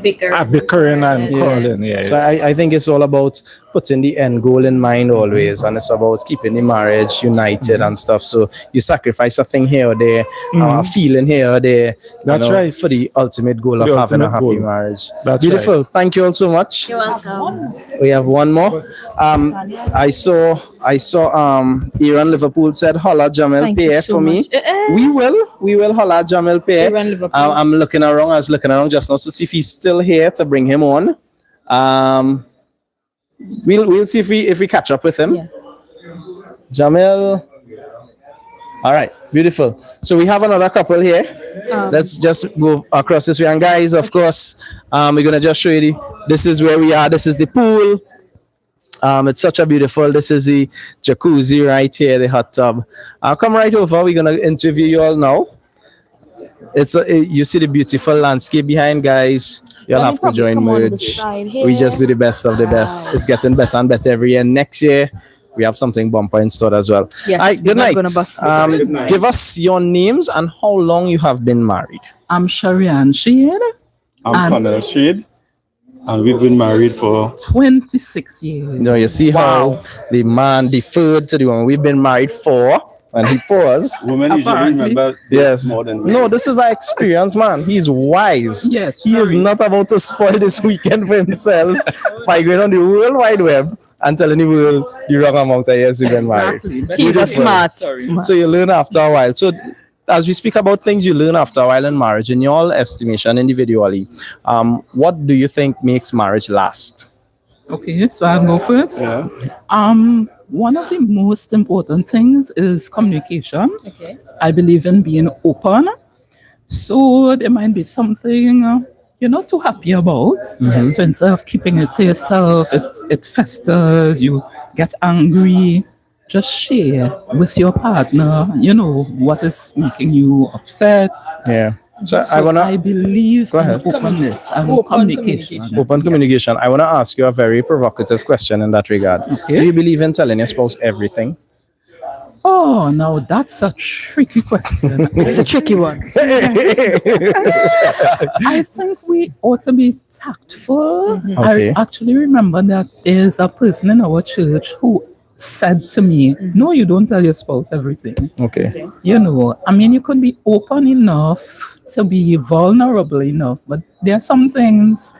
S8: bickering and quarreling. Yeah.
S2: So I think it's all about putting the end goal in mind always, and it's about keeping the marriage united and stuff. So you sacrifice a thing here or there, a feeling here or there.
S8: That's right.
S2: For the ultimate goal of having a happy marriage.
S8: That's
S2: beautiful. Thank you all so much.
S7: You're welcome.
S2: We have one more. I saw Aaron Liverpool said holla Jamel
S1: Thank
S2: Pay
S1: you so
S2: for me.
S1: much.
S2: We will holla Jamel Pay.
S1: Aaron Liverpool.
S2: I was looking around just now to see if he's still here to bring him on. We'll see if we catch up with him.
S1: Yeah.
S2: Jamel. All right, beautiful. So we have another couple here. Let's just go across this way. And guys, of course, we're gonna just show you this is where we are. This is the pool. It's such a beautiful. This is the jacuzzi right here, the hot tub. Come right over. We're gonna interview you all now. You see the beautiful landscape behind, guys. You'll have to join Merge. We just do the best of the best. It's getting better and better every year. Next year, we have something bumper in store as well.
S1: Yes,
S2: All right, good night.
S1: Good night.
S2: Give us your names and how long you have been married.
S9: I'm Sharian Sheed.
S8: I'm Connell Shade, and we've been married for
S9: 26 years.
S2: You see how the man deferred to the woman. We've been married for, and he paused.
S8: women usually
S9: Apparently.
S8: remember this more than men.
S2: No, this is our experience, man. He's wise.
S9: Yes,
S2: He is
S9: very.
S2: not about to spoil this weekend for himself by going on the World Wide Web and telling the world the wrong amount of years you've been married.
S9: Exactly.
S1: He's a smart.
S2: So you learn after a while. So as we speak about things you learn after a while in marriage, in your estimation individually, what do you think makes marriage last?
S9: Okay, so I'll go first.
S8: Yeah.
S9: One of the most important things is communication.
S1: Okay.
S9: I believe in being open. So there might be something you're not too happy about. So instead of keeping it to yourself, it festers, you get angry. Just share with your partner, what is making you upset.
S2: Yeah. So,
S9: So
S2: I wanna
S9: I believe
S2: go
S9: in
S2: ahead.
S9: openness and
S1: Open
S9: communication.
S2: Open communication. I want to ask you a very provocative question in that regard.
S9: Okay.
S2: Do you believe in telling your spouse everything?
S9: Oh, now that's a tricky question.
S5: It's a tricky one.
S9: I think we ought to be tactful.
S2: Okay.
S9: I actually remember that there's a person in our church who said to me, no, you don't tell your spouse everything.
S2: Okay.
S9: I mean, you could be open enough to be vulnerable enough, but there are some things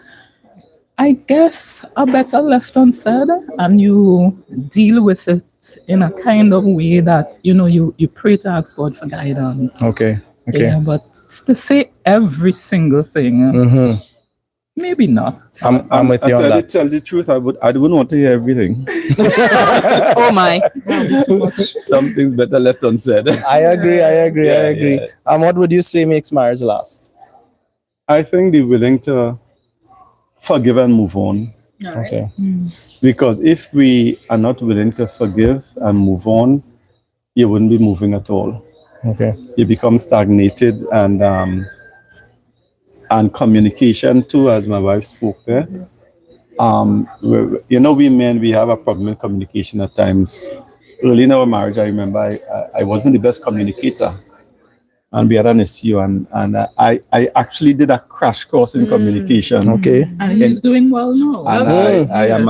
S9: I guess are better left unsaid, and you deal with it in a kind of way that, you pray to ask God for guidance.
S2: Okay. Okay.
S9: Yeah, but to say every single thing, maybe not.
S2: I'm with you on that.
S8: Tell the truth, I wouldn't want to hear everything.
S1: Oh my.
S8: Some things better left unsaid.
S2: I agree.
S8: Yeah.
S2: What would you say makes marriage last?
S8: I think be willing to forgive and move on.
S2: Okay.
S8: Because if we are not willing to forgive and move on, you wouldn't be moving at all.
S2: Okay.
S8: You become stagnated, and communication too, as my wife spoke there. We men, we have a problem in communication at times. Early in our marriage, I remember I wasn't the best communicator. And we had an issue, and I actually did a crash course in communication.
S2: Okay.
S9: And he's doing well now.
S8: And I'm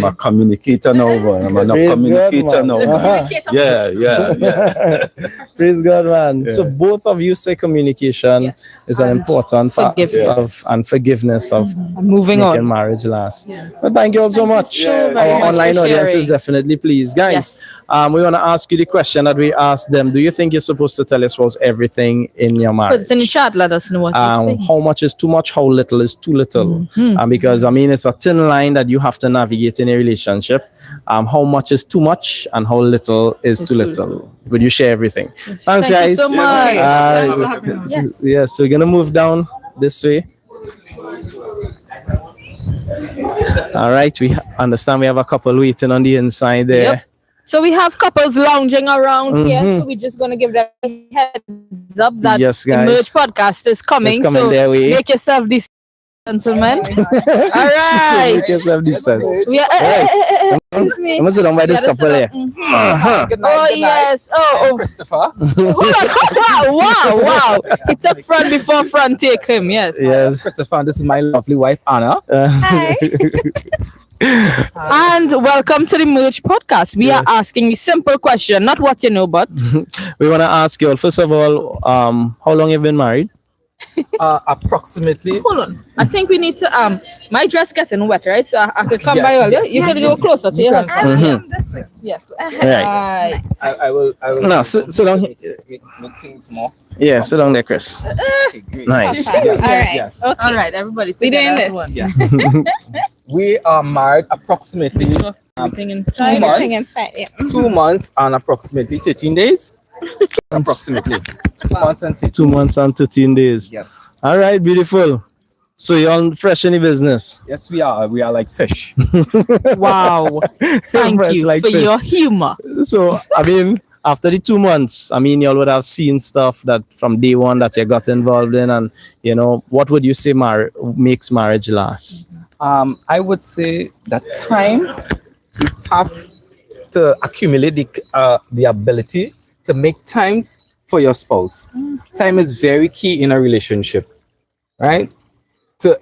S8: a communicator now, but I'm not
S2: Praise
S8: communicator
S2: God,
S8: now.
S2: man.
S8: Yeah.
S2: Praise God, man. So both of you say communication is an important part
S1: forgiveness.
S2: and forgiveness of
S1: Moving
S2: making
S1: on.
S2: marriage last. But thank you all so much.
S1: very
S2: Our
S1: much
S2: online
S1: for
S2: audience is
S1: sharing.
S2: definitely pleased. Guys, we want to ask you the question that we asked them. Do you think you're supposed to tell your spouse everything in your marriage?
S1: Put it in the chat. Let us know what you think.
S2: How much is too much, how little is too little. Because it's a thin line that you have to navigate in a relationship. How much is too much and how little is too little. Would you share everything? Thanks,
S1: Thank you
S2: guys.
S1: so much.
S9: Thanks for having us.
S2: Yes, we're gonna move down this way. All right, we understand we have a couple waiting on the inside there.
S1: Yep. So we have couples lounging around here. So we're just gonna give them a heads up that
S2: Yes,
S1: the
S2: guys.
S1: merge podcast is coming.
S2: It's coming
S1: So
S2: their way.
S1: make yourself decent, gentlemen. All right.
S2: Make yourself decent.
S1: We are, excuse me.
S2: I'm gonna sit down by this
S1: Yeah,
S2: couple here.
S1: Oh yes. Oh.
S9: Christopher.
S1: Wow. He took front before front take him. Yes.
S2: Yes.
S10: Christopher, this is my lovely wife, Anna.
S1: And welcome to the Merge podcast. We are asking a simple question, not what you know, but
S2: We want to ask you all, first of all, how long you've been married?
S10: Approximately.
S1: hold on. I think we need to my dress getting wet, right? So I could come by earlier. You could go closer to your husband. Yes.
S2: Right.
S10: I will.
S2: No, sit down here.
S10: Make things more.
S2: Yeah, sit down there, Chris.
S10: Okay, great.
S2: Nice.
S1: All right.
S10: Yes.
S1: All right, everybody. Together as one.
S10: Yes. We are married approximately
S1: Everything in
S10: 2
S1: time.
S10: months. 2 months and approximately 13 days. Approximately 2 months and 13
S2: 2 months and 13 days.
S10: Yes.
S2: All right, beautiful. So you're all fresh in the business.
S10: Yes, we are. We are like fish.
S1: Wow. Thank
S2: Fresh
S1: you
S2: like
S1: for
S2: fish.
S1: your humor.
S2: So, after the 2 months, y'all would have seen stuff that from day one that you got involved in. And, what would you say makes marriage last?
S10: I would say that time you have to accumulate the ability to make time for your spouse. Time is very key in a relationship, right? To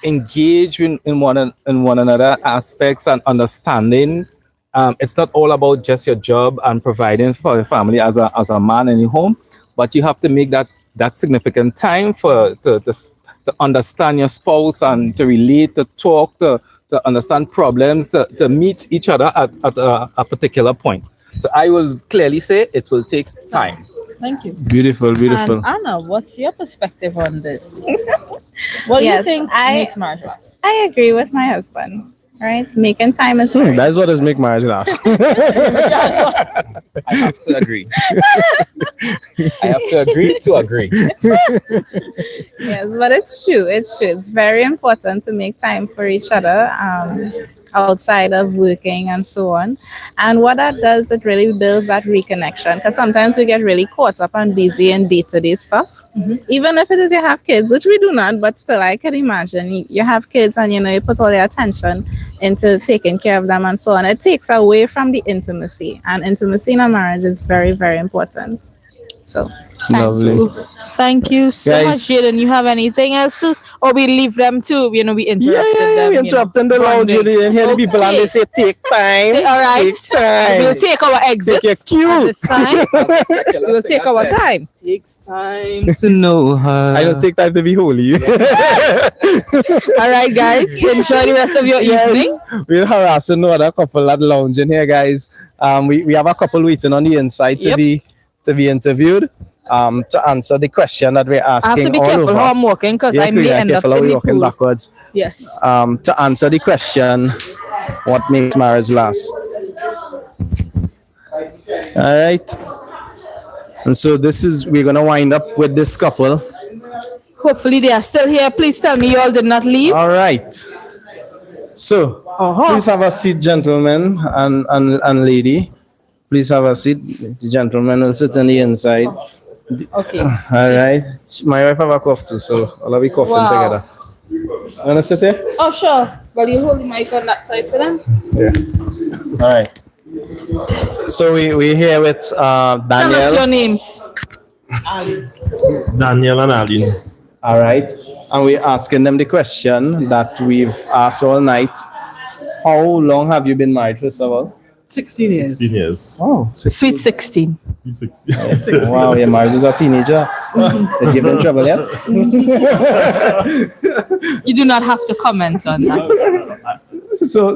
S10: engage in one another aspects and understanding. It's not all about just your job and providing for your family as a man in your home, but you have to make that significant time to understand your spouse and to relate, to talk, to understand problems, to meet each other at a particular point. So I will clearly say it will take time.
S1: Thank you.
S2: Beautiful.
S1: And Anna, what's your perspective on this? What do you
S11: Yes,
S1: think makes marriage last?
S11: I agree with my husband. Right, making time is very
S2: That's what does make marriage last.
S10: I have to agree. I have to agree to agree.
S11: Yes, but it's true. It's true. It's very important to make time for each other outside of working and so on. And what that does, it really builds that reconnection because sometimes we get really caught up and busy in day to day stuff. Even if it is you have kids, which we do not, but still, I can imagine you have kids and you put all your attention into taking care of them and so on. It takes away from the intimacy, and intimacy in a marriage is very, very important. So,
S2: Lovely.
S1: Thank you so
S2: Guys.
S1: much, Jaden. You have anything else to, or we leave them too? We interrupted them.
S2: We interrupting the lounge. You didn't hear the people and they say take time.
S1: All right.
S2: Take time.
S1: We'll take our exit
S2: Take your cue.
S1: at this time. We will take our time.
S10: Takes time to know her.
S2: I don't take time to be holy.
S1: All right, guys. Enjoy the rest of your evening.
S2: We're harassing no other couple at lounge in here, guys. We have a couple waiting on the inside to be interviewed. To answer the question that we're
S1: I
S2: asking.
S1: have to be
S2: all
S1: careful
S2: over.
S1: how I'm walking because I may end up
S2: careful how
S1: in
S2: we're
S1: the
S2: walking
S1: pool.
S2: backwards.
S1: Yes.
S2: To answer the question, what makes marriage last? All right. And so we're gonna wind up with this couple.
S1: Hopefully they are still here. Please tell me you all did not leave.
S2: All right. So please have a seat, gentlemen and lady. Please have a seat. The gentleman will sit on the inside.
S1: Okay.
S2: All right. My wife have a cough too, so I'll be coughing together. You wanna sit here?
S1: Oh, sure. Well, you hold the mic on that side for them.
S2: Yeah. All right. So we're here with
S1: Tell us
S2: Daniel.
S1: your names.
S12: Daniel and Aline.
S2: All right. And we're asking them the question that we've asked all night. How long have you been married, first of all?
S12: 16 years. 16 years.
S2: Oh,
S1: Sweet 16.
S12: 16.
S2: Wow, your marriage is a teenager. They give you trouble yet?
S1: You do not have to comment on that.
S2: So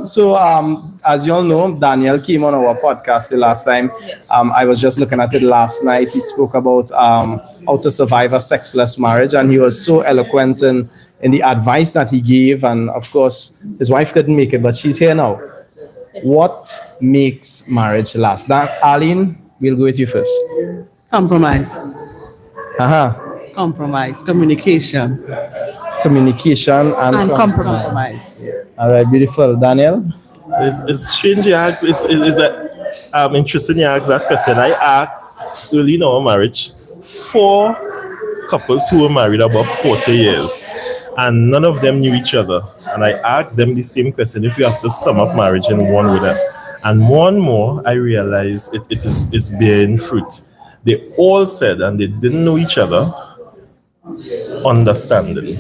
S2: as you all know, Daniel came on our podcast the last time.
S1: Yes.
S2: I was just looking at it last night. He spoke about how to survive a sexless marriage, and he was so eloquent in the advice that he gave. And of course, his wife couldn't make it, but she's here now. What makes marriage last? Aline, we'll go with you first.
S13: Compromise.
S2: Compromise, communication and
S13: Compromise.
S2: All right, beautiful. Daniel?
S12: It's strange you ask. It's interesting you ask that question. I asked early in our marriage 4 couples who were married about 40 years, and none of them knew each other. And I asked them the same question: if you have to sum up marriage in one word, and more and more I realized it's bearing fruit. They all said, and they didn't know each other, understanding.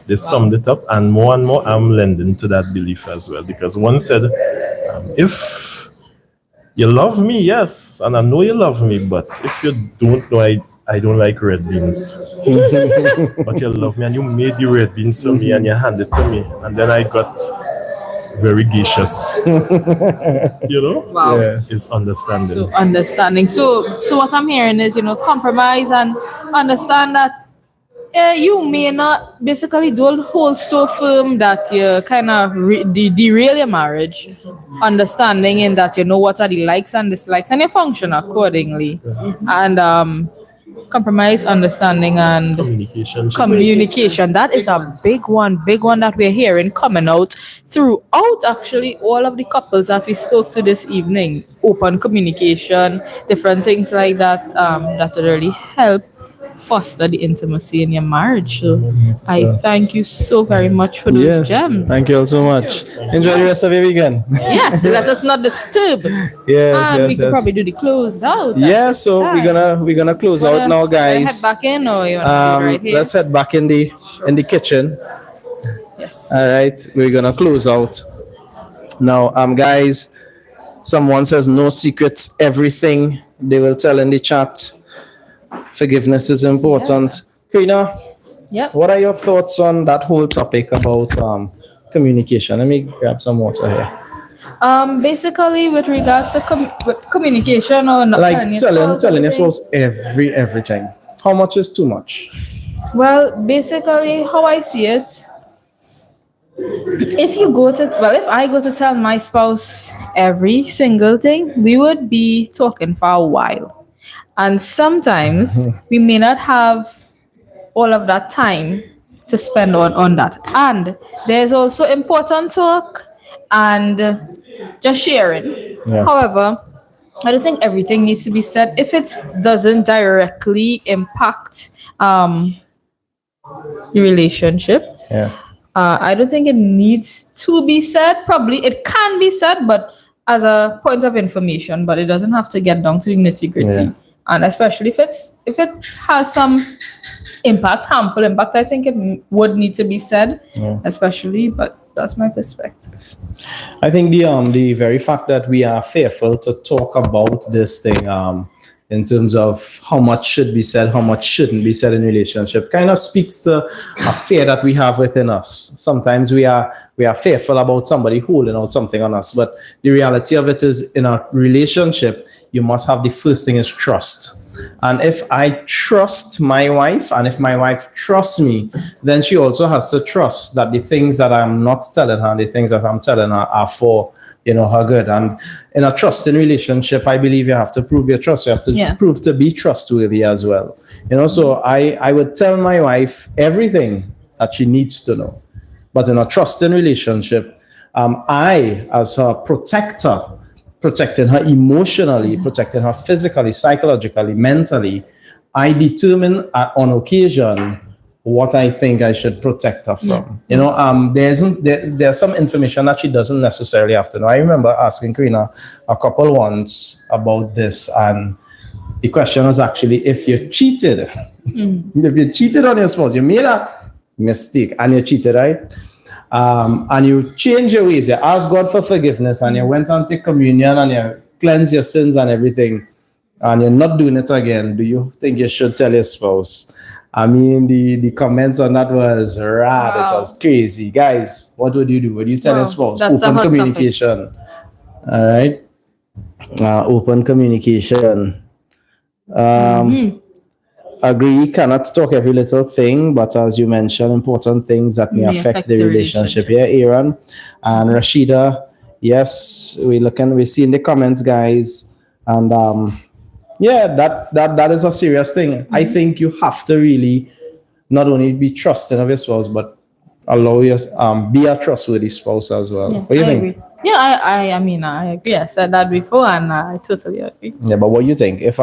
S12: They summed it up, and more I'm lending to that belief as well, because one said, if you love me, yes, and I know you love me, but if you don't know, I don't like red beans. But you love me, and you made the red beans for me, and you handed it to me, and then I got very gracious.
S1: Wow.
S2: Yeah.
S12: It's understanding.
S1: So understanding. So what I'm hearing is, compromise and understand that you may not, basically don't hold so firm that you kind of derail your marriage. Understanding in that you know what are the likes and dislikes and you function accordingly. And compromise, understanding, and communication. That is a big one that we're hearing coming out throughout actually all of the couples that we spoke to this evening. Open communication, different things like that, that will really help foster the intimacy in your marriage. So I thank you so very much for those gems.
S2: Thank you all so much. Enjoy the rest of your weekend.
S1: Yes, let us not disturb. And we could probably do the close out.
S2: Yes, so we're gonna close out now, guys.
S1: Head back in, or you want to do it right here?
S2: Let's head back in the kitchen.
S1: Yes.
S2: All right, we're gonna close out now. Guys, someone says no secrets, everything they will tell in the chat. Forgiveness is important. Karina, what are your thoughts on that whole topic about communication? Let me grab some water here.
S1: Basically, with regards to communication, or not
S2: telling your spouse everything. How much is too much?
S1: Well, basically, how I see it, if I go to tell my spouse every single thing, we would be talking for a while. And sometimes we may not have all of that time to spend on that. And there's also important talk and just sharing.
S2: Yeah.
S1: However, I don't think everything needs to be said if it doesn't directly impact the relationship.
S2: Yeah.
S1: I don't think it needs to be said. Probably it can be said, but as a point of information, but it doesn't have to get down to the nitty gritty.
S2: Yeah.
S1: And especially if it has some impact, harmful impact, I think it would need to be said,
S2: Yeah.
S1: especially. But that's my perspective.
S2: I think the very fact that we are fearful to talk about this thing in terms of how much should be said, how much shouldn't be said in relationship, kind of speaks to a fear that we have within us. Sometimes we are fearful about somebody holding out something on us, but the reality of it is, in a relationship, you must have the first thing is trust. And if I trust my wife, and if my wife trusts me, then she also has to trust that the things that I'm not telling her, the things that I'm telling her are for, her good. And in a trusting relationship, I believe you have to prove your trust. You have to prove to be trustworthy as well. So I would tell my wife everything that she needs to know. But in a trusting relationship, I, as her protector, protecting her emotionally, protecting her physically, psychologically, mentally, I determine on occasion what I think I should protect her from. There's some information that she doesn't necessarily have to know. I remember asking Karina a couple once about this, and the question was actually, if you cheated, if you cheated on your spouse, you made a mistake and you cheated, right? And you change your ways, you ask God for forgiveness, and you went on to communion and you cleanse your sins and everything, and you're not doing it again, do you think you should tell your spouse? I mean, the comments on that was rad. Wow. It was crazy. Guys, what would you do? Would you tell your spouse?
S1: That's
S2: open communication. All right. Open communication. Agree, cannot talk every little thing, but as you mentioned, important things that may affect the relationship. Yeah, Aaron and Rashida. Yes, we see in the comments, guys, and that is a serious thing. I think you have to really not only be trusting of your spouse, but allow your be a trustworthy spouse as well. What do you think?
S1: Agree. Yeah, I mean, I agree. I said that before, and I totally agree.
S2: Yeah, but what do you think if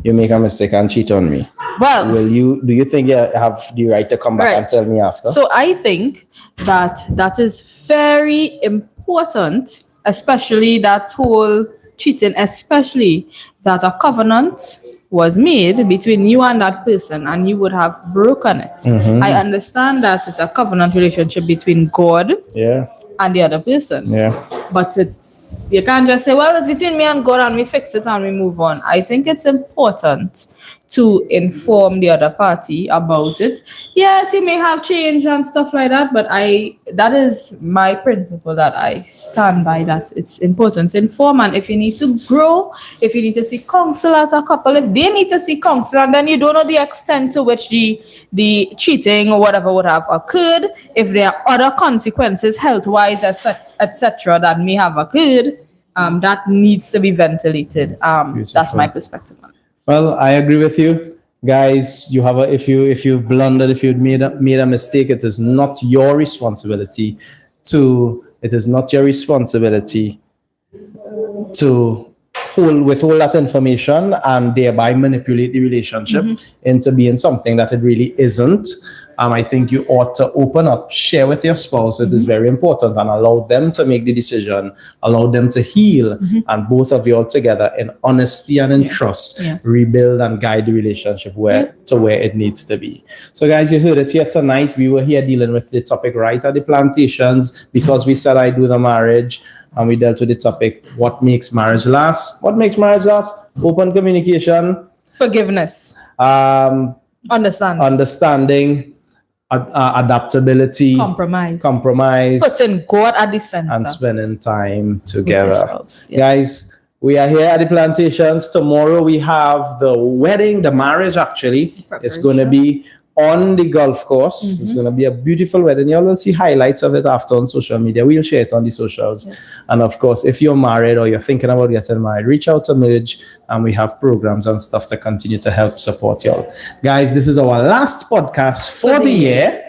S2: you make a mistake and cheat on me?
S1: Well,
S2: do you think you have the right to come back and tell me after?
S1: So I think that is very important, especially that whole cheating, especially that a covenant was made between you and that person and you would have broken it.
S2: Mm-hmm.
S1: I understand that it's a covenant relationship between God and the other person.
S2: Yeah.
S1: But you can't just say, well, it's between me and God and we fix it and we move on. I think it's important to inform the other party about it. Yes, you may have changed and stuff like that, but that is my principle that I stand by, that it's important to inform. And if you need to grow, if you need to see counsel as a couple, if they need to see counsel, and then you don't know the extent to which the cheating or whatever would have occurred, if there are other consequences health-wise, etc., that may have occurred, that needs to be ventilated. That's my perspective on it.
S2: Well, I agree with you, guys. If you've blundered, if you've made a mistake, it is not your responsibility to withhold that information and thereby manipulate the relationship into being something that it really isn't. I think you ought to open up, share with your spouse. It is very important, and allow them to make the decision, allow them to heal, and both of you all together in honesty and in trust, rebuild and guide the relationship to where it needs to be. So guys, you heard it here tonight. We were here dealing with the topic right at the Plantations, because we said I do the marriage, and we dealt with the topic, what makes marriage last? What makes marriage last? Open communication.
S1: Forgiveness.
S2: Understanding. Adaptability, compromise,
S1: putting God at the center,
S2: and spending time together. Guys, we are here at the Plantations. Tomorrow we have the wedding, the marriage actually. It's going to be on the golf course. It's going to be a beautiful wedding. You all will see highlights of it after on social media. We'll share it on the socials. And of course, if you're married or you're thinking about getting married, reach out to Merge, and we have programs and stuff to continue to help support y'all. Guys, this is our last podcast for the year.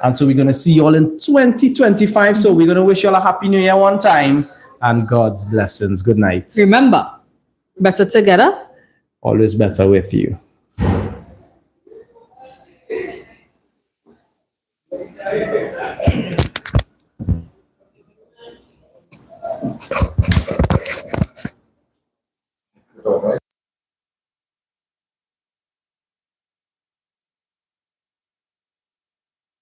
S2: And so we're going to see you all in 2025. So we're going to wish you all a happy new year one time and God's blessings. Good night.
S1: Remember, better together.
S2: Always better with you.